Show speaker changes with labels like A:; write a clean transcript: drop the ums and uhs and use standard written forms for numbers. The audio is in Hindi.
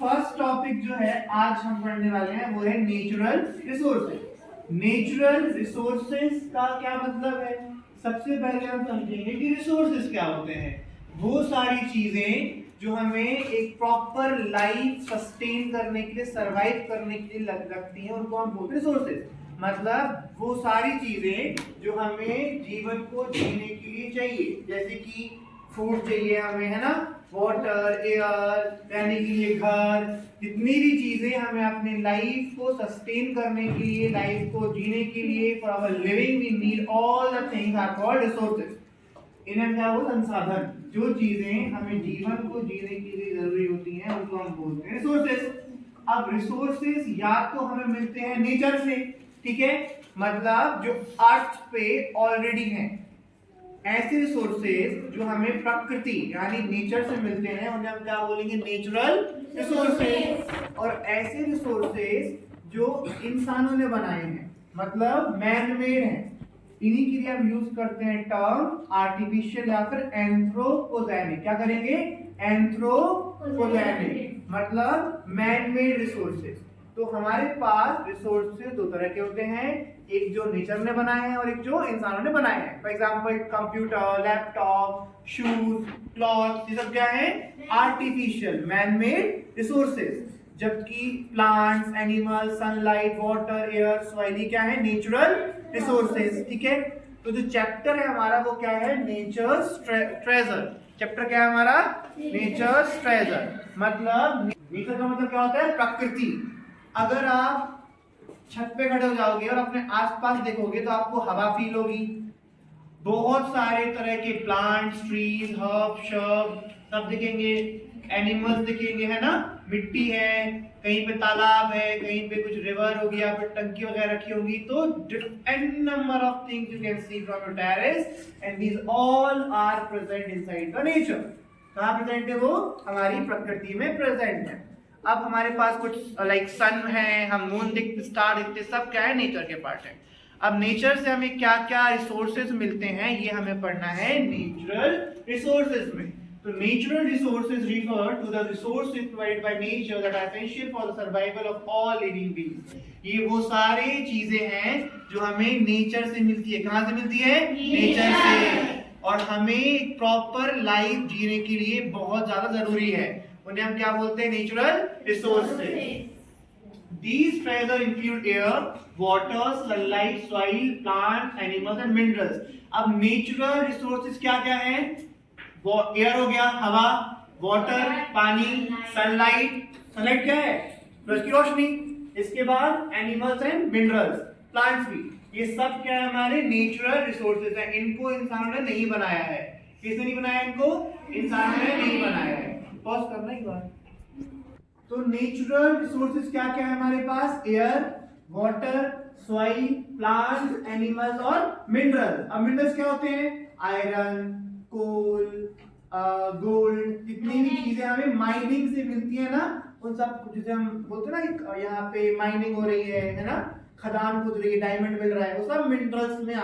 A: फर्स्ट टॉपिक जो है आज हम पढ़ने वाले हैं वो है नेचुरल रिसोर्सेज। नेचुरल रिसोर्सेज का क्या मतलब है? सबसे पहले हम समझेंगे कि रिसोर्सेज क्या होते हैं। वो सारी चीजें जो हमें एक प्रॉपर लाइफ सस्टेन करने के लिए, सरवाइव करने के लिए लगती हैं, उनको हम बोलते हैं रिसोर्सेज। मतलब वो सारी चीजें जो हमें जीवन को जीने के लिए चाहिए, जैसे कि फूड चाहिए हमें, है ना, वाटर, एयर, रहने के लिए घर, जितनी भी चीजें हमें अपने लाइफ को सस्टेन करने के लिए, लाइफ को जीने के लिए, for our living we need all the things are called resources. इन्हें क्या बोलते हैं? संसाधन। जो चीजें हमें जीवन को जीने के लिए जरूरी होती हैं उनको हम बोलते हैं रिसोर्सेज। अब रिसोर्सेज या तो हमें मिलते हैं नेचर से, ठीक है, मतलब जो अर्थ पे ऑलरेडी हैं। ऐसे रिसोर्सेज जो हमें प्रकृति यानी नेचर से मिलते हैं उन्हें हम क्या बोलेंगे? Natural resources. और ऐसे रिसोर्सेज जो इंसानों ने बनाए हैं, मतलब मैन मेड हैं, इन्हीं के लिए हम यूज करते हैं टर्म आर्टिफिशियल या फिर एंथ्रोपोजेनिक। क्या करेंगे? एंथ्रोपोजेनिक मतलब मैन मेड रिसोर्सेज। तो हमारे पास रिसोर्सेज दो तरह के होते हैं, एक जो नेचर ने बनाए हैं और एक जो इंसानों ने बनाए हैं। For example computer, laptop, shoes, cloth, ये सब क्या है? Artificial man made resources. जबकि plants, animal, sunlight, water, air, soil, ये क्या है? Natural resources. ठीक है, तो जो चैप्टर है हमारा वो क्या है? Natures treasure. चैप्टर क्या है हमारा? Natures treasure. मतलब नेचर का मतलब क्या होता है? प्रकृति। अगर आप छत पे खड़े हो जाओगे और अपने आसपास देखोगे तो आपको हवा फील होगी, बहुत सारे तरह के प्लांट्स, ट्रीज, हर्ब, शर्ब सब दिखेंगे, एनिमल्स दिखेंगे, है ना, मिट्टी है, कहीं पे तालाब है, कहीं पे कुछ रिवर हो गया, फिर टंकी वगैरह रखी होगी। तो different number of things you can see from your terrace and these all are present inside the nature. कहाँ प्रेजेंट है? वो हमारी प्रकृति में प्रेजेंट है। अब हमारे पास कुछ लाइक सन है, हम मून दिखते, स्टार दिखते, सब क्या है? नेचर के पार्ट है। अब नेचर से हमें क्या क्या रिसोर्सेज मिलते हैं ये हमें पढ़ना है नेचुरल रिसोर्सेज में। तो natural resources refer to the resources provided by nature that are essential for the survival of all living beings. ये वो सारे चीजें हैं जो हमें नेचर से मिलती है। कहां से मिलती है? नेचर से। और हमें प्रॉपर लाइफ जीने के लिए बहुत ज्यादा जरूरी है। उन्हें हम क्या बोलते हैं? Natural resources. These treasures include air, water, sunlight, soil, plants, animals and minerals. अब नेचुरल रिसोर्सेज क्या क्या है? वो एयर हो गया, हवा, वाटर, पानी, सनलाइट, सनलाइट क्या है? सूरज की रोशनी। इसके बाद एनिमल्स एंड मिनरल्स, प्लांट्स भी। ये सब क्या है? हमारे नेचुरल रिसोर्सेज हैं। इनको इंसानों ने नहीं बनाया है। किसने नहीं बनाया इनको? इंसानों ने नहीं बनाया है। पॉज करना एक बार। तो नेचुरल रिसोर्सेज क्या क्या है हमारे पास? Air, water, soil, plants, animals और मिनरल। अब मिनरल्स क्या होते हैं? आयरन, कोल, गोल्ड, जितनी भी चीजें हमें माइनिंग से मिलती है ना, उन सब जिसे हम बोलते हैं ना, यहाँ पे माइनिंग हो रही है ना, खदान खोद रही है, डायमंड मिल रहा है, वो सब मिनरल्स में